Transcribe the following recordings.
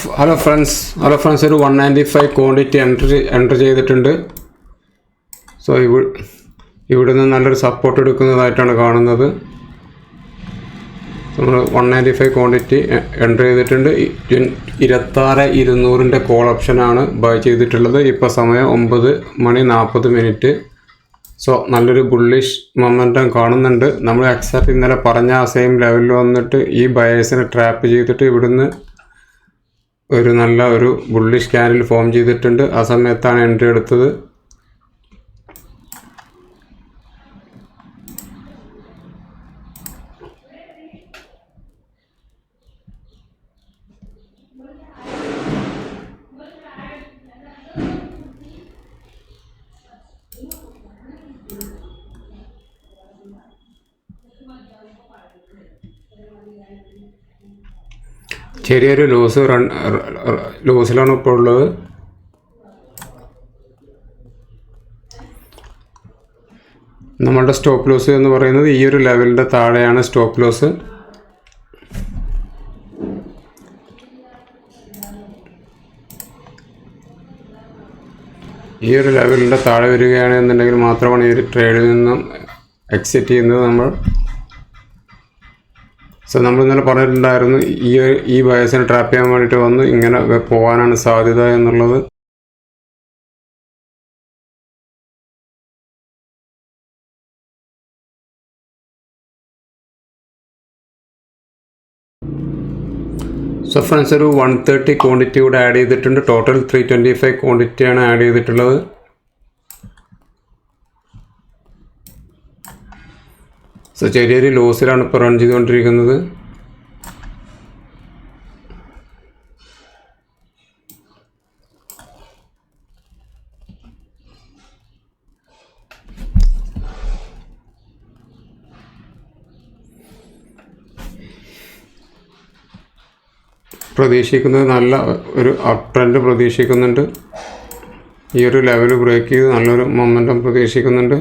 Hello friends ഒരു 195 quantity enter ചെയ്തിട്ടുണ്ട്. So ഇവിടുന്ന് നല്ലൊരു സപ്പോർട്ട് എടുക്കുന്നതായിട്ടാണ് കാണുന്നത്. നമ്മൾ 195 ക്വാണ്ടിറ്റി എൻ്റർ ചെയ്തിട്ടുണ്ട്. 26,200 കോൾ ഓപ്ഷനാണ് ബൈ ചെയ്തിട്ടുള്ളത്. ഇപ്പോൾ സമയം 9:40. സോ നല്ലൊരു ബുള്ളിഷ് മൊമെൻറ്റം കാണുന്നുണ്ട്. നമ്മൾ എക്സാക്ട് ഇന്നലെ പറഞ്ഞ ആ സെയിം ലെവലിൽ വന്നിട്ട് ഈ ബയേഴ്സിനെ ട്രാപ്പ് ചെയ്തിട്ട് ഇവിടുന്ന് ഒരു നല്ല ഒരു ബുള്ളിഷ് ക്യാൻഡിൽ ഫോം ചെയ്തിട്ടുണ്ട്. ആ സമയത്താണ് എൻട്രി എടുത്തത്. ചെറിയൊരു ലൂസിലാണ് ഇപ്പോൾ ഉള്ളത്. നമ്മളുടെ സ്റ്റോപ്പ് ലോസ് എന്ന് പറയുന്നത് ഈ ഒരു ലെവലിൻ്റെ താഴെയാണ് സ്റ്റോപ്പ് ലോസ്. ഈ ഒരു ലെവലിൻ്റെ താഴെ വരികയാണെന്നുണ്ടെങ്കിൽ മാത്രമാണ് ഈ ഒരു ട്രേഡിൽ നിന്നും എക്സിറ്റ് ചെയ്യുന്നത് നമ്മൾ. സോ നമ്മൾ ഇന്നലെ പറഞ്ഞിട്ടുണ്ടായിരുന്നു ഈ ബയേഴ്സിനെ ട്രാപ്പ് ചെയ്യാൻ വേണ്ടിയിട്ട് വന്ന് ഇങ്ങനെ പോകാനാണ് സാധ്യത എന്നുള്ളത്. സോ ഫ്രണ്ട്സ് ഒരു 130 ക്വാണ്ടിറ്റി കൂടെ ആഡ് ചെയ്തിട്ടുണ്ട്. ടോട്ടൽ 325 ക്വാണ്ടിറ്റിയാണ് ആഡ് ചെയ്തിട്ടുള്ളത്. സോ ചെറിയൊരു ലോസിലാണ് ഇപ്പോൾ റൺ ചെയ്തുകൊണ്ടിരിക്കുന്നത്. പ്രതീക്ഷിക്കുന്നത് നല്ല ഒരു അപ് ട്രെൻഡ് പ്രതീക്ഷിക്കുന്നുണ്ട്. ഈ ഒരു ലെവൽ ബ്രേക്ക് ചെയ്ത് നല്ലൊരു മൊമെൻറ്റം പ്രതീക്ഷിക്കുന്നുണ്ട്.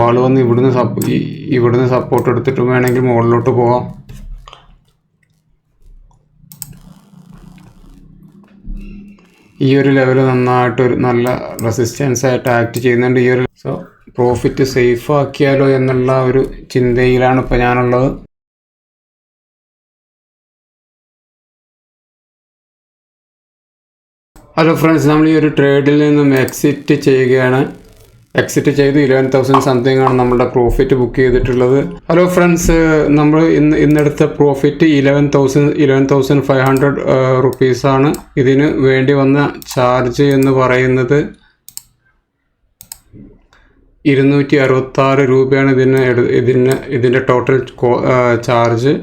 ഫാൾ വന്ന് ഇവിടുന്ന് സപ്പോർട്ട് എടുത്തിട്ട് വേണമെങ്കിൽ മുകളിലോട്ട് പോകാം. ഈ ഒരു ലെവൽ നന്നായിട്ട് ഒരു നല്ല റെസിസ്റ്റൻസ് ആയിട്ട് ആക്ട് ചെയ്യുന്നുണ്ട്. ഈ ഒരു പ്രോഫിറ്റ് സേഫ് ആക്കിയാലോ എന്നുള്ള ഒരു ചിന്തയിലാണ് ഇപ്പോൾ ഞാനുള്ളത്. ഹലോ ഫ്രണ്ട്സ്, നമ്മൾ ഈ ഒരു ട്രേഡിൽ നിന്നും എക്സിറ്റ് ചെയ്യുകയാണ്. എക്സിറ്റ് ചെയ്ത് 11,000 സംതിങ് ആണ് നമ്മുടെ പ്രോഫിറ്റ് ബുക്ക് ചെയ്തിട്ടുള്ളത്. ഹലോ ഫ്രണ്ട്സ്, നമ്മൾ ഇന്നെടുത്ത പ്രോഫിറ്റ് 11,500 റുപ്പീസാണ്. ഇതിന് വേണ്ടി വന്ന ചാർജ് എന്ന് പറയുന്നത് 266 രൂപയാണ് ഇതിൻ്റെ ടോട്ടൽ ചാർജ്.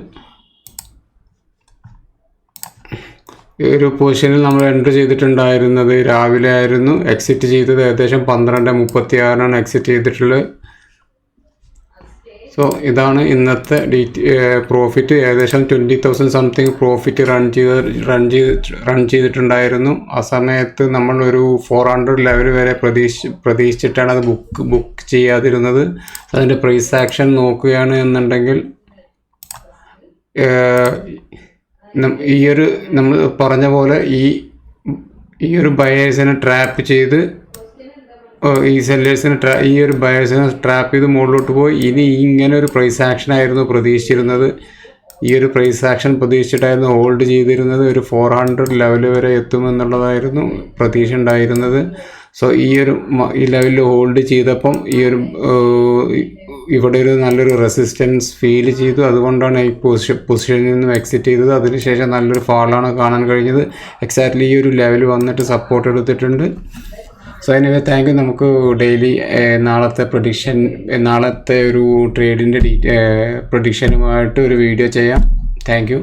ഈ ഒരു പൊസിഷനിൽ നമ്മൾ എൻ്റർ ചെയ്തിട്ടുണ്ടായിരുന്നത് രാവിലെ ആയിരുന്നു. എക്സിറ്റ് ചെയ്തത് ഏകദേശം 12:36 എക്സിറ്റ് ചെയ്തിട്ടുള്ളത്. സോ ഇതാണ് ഇന്നത്തെ പ്രോഫിറ്റ്. ഏകദേശം 20,000 സംതിങ് പ്രോഫിറ്റ് റൺ ചെയ്തിട്ടുണ്ടായിരുന്നു. ആ സമയത്ത് നമ്മൾ ഒരു 400 ലെവൽ വരെ പ്രതീക്ഷിച്ചിട്ടാണ് അത് ബുക്ക് ചെയ്യാതിരുന്നത്. അതിൻ്റെ പ്രൈസ് ആക്ഷൻ നോക്കുകയാണ് എന്നുണ്ടെങ്കിൽ ഈ ഒരു നമ്മൾ പറഞ്ഞ പോലെ ഈ ഒരു ബയേഴ്സിനെ ട്രാപ്പ് ചെയ്ത് ഈ സെല്ലേഴ്സിനെ ഈ ഒരു ബയേഴ്സിനെ ട്രാപ്പ് ചെയ്ത് മുകളിലോട്ട് പോയി. ഇനി ഇങ്ങനെ ഒരു പ്രൈസ് ആക്ഷൻ ആയിരുന്നു പ്രതീക്ഷിച്ചിരുന്നത്. ഈ ഒരു പ്രൈസ് ആക്ഷൻ പ്രതീക്ഷിച്ചിട്ടായിരുന്നു ഹോൾഡ് ചെയ്തിരുന്നത്. ഒരു 400 ലെവൽ വരെ എത്തുമെന്നുള്ളതായിരുന്നു പ്രതീക്ഷ ഉണ്ടായിരുന്നത്. സോ ഈ ലെവലിൽ ഹോൾഡ് ചെയ്തപ്പം ഇവിടെ ഒരു നല്ലൊരു റെസിസ്റ്റൻസ് ഫീൽ ചെയ്തു. അതുകൊണ്ടാണ് ഈ പൊസിഷനിൽ നിന്നും എക്സിറ്റ് ചെയ്തത്. അതിനുശേഷം നല്ലൊരു ഫാളാണ് കാണാൻ കഴിഞ്ഞത്. എക്സാക്ട്ലി ഈ ഒരു ലെവൽ വന്നിട്ട് സപ്പോർട്ട് എടുത്തിട്ടുണ്ട്. So anyway thank you. നമുക്ക് ഡെയിലി നാളത്തെ ഒരു ട്രേഡിൻ്റെ പ്രഡിക്ഷനുമായിട്ട് ഒരു വീഡിയോ ചെയ്യാം. Thank you.